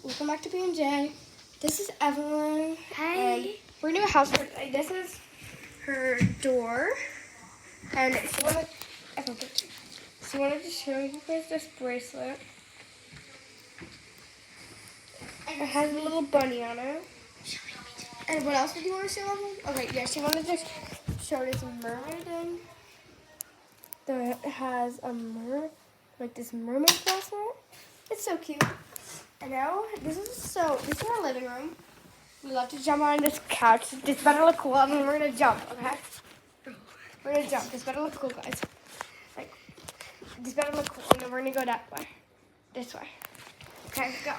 welcome back to B&J. This is Evelyn. Hi. And we're new house. This is her door. And she wanted to show you guys this bracelet. It has a little bunny on it. And what else did you want to show Evelyn? Okay, yeah, she wanted to show this mermaid thing. That has a this mermaid glass on it. It's so cute. And now this is our living room. We love to jump on this couch. This better look cool, and then we're gonna jump, okay? We're gonna jump. This better look cool, guys. Like, this better look cool, and then we're gonna go that way. This way. Okay, go.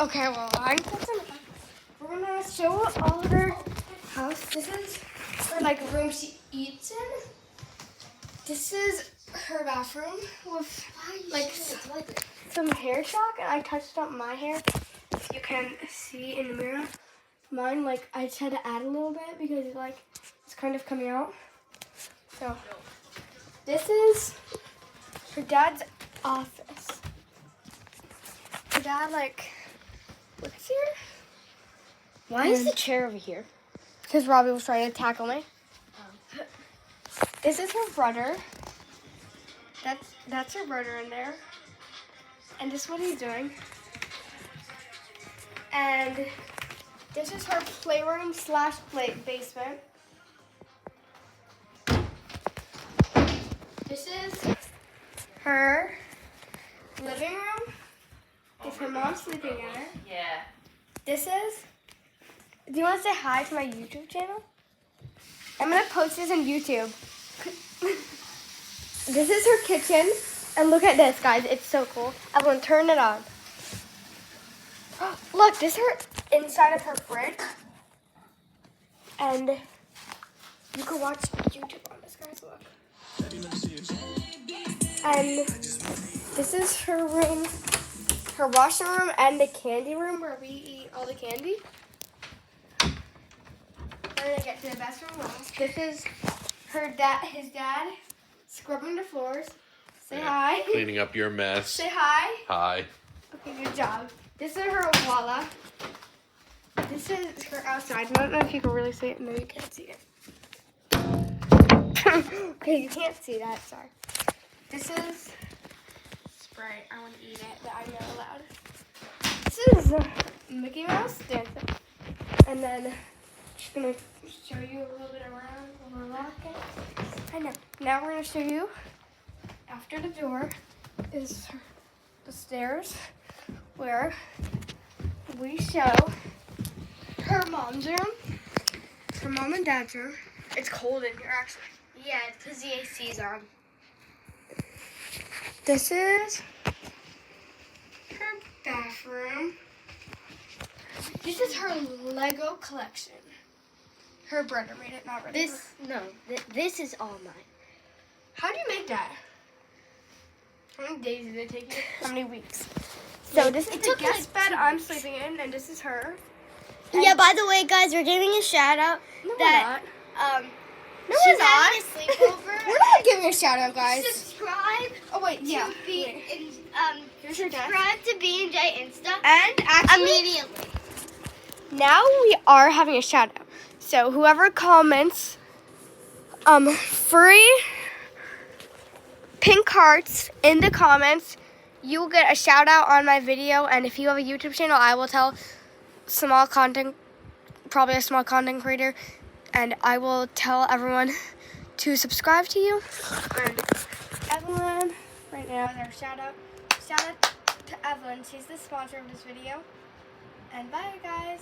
Okay, well, we're gonna show all of her house. This is her room she eats in. This is her bathroom with some hair shock, and I touched up my hair. You can see in the mirror. Mine, I just had to add a little bit because it's kind of coming out. So this is her dad's office. Her dad works here. Why is the chair over here? Because Robbie was trying to tackle me. This is her brother. That's her brother in there. And this is what he's doing. And this is her playroom / basement. This is her living room. If her mom's sleeping in it. Yeah. This is. Do you want to say hi to my YouTube channel? I'm gonna post this on YouTube. This is her kitchen, and look at this, guys. It's so cool. I'm gonna turn it on. Look, this is her inside of her fridge, and you can watch YouTube on this, guys. Look. And this is her room, her washing room, and the candy room where we eat all the candy. We're gonna get to the best room last. This is his dad scrubbing the floors. Say hi. Cleaning up your mess. Say hi. Hi. Okay, good job. This is her walla. This is her outside. I don't know if you can really see it. No, you can't see it. Okay, you can't see that. Sorry. This is Sprite. I want to eat it, but I'm not allowed. This is Mickey Mouse dancing. And then just gonna show you a little bit around when we're walking. I know. Now we're gonna show you after the door is the stairs where we show her mom's room, her mom and dad's room. It's cold in here actually. Yeah, it's because the AC's on. This is her bathroom. This is her Lego collection. Her brother made it, not really. This is all mine. How do you make that? How many days did it take you? How many weeks? So this is the guest bed I'm sleeping in, and this is her. Yeah, by the way, guys, we're giving a shout out No, that No, she's we're having not. a sleepover. We're not giving a shout out, guys. Subscribe Oh wait, yeah. to Here's her desk. subscribe to B&J Insta And actually, immediately. now we are having a shout out. So whoever comments free pink hearts in the comments, you will get a shout out on my video. And if you have a YouTube channel, I will tell probably a small content creator, and I will tell everyone to subscribe to you. And Evelyn, right now, is our shout out. Shout out to Evelyn. She's the sponsor of this video. And bye, guys.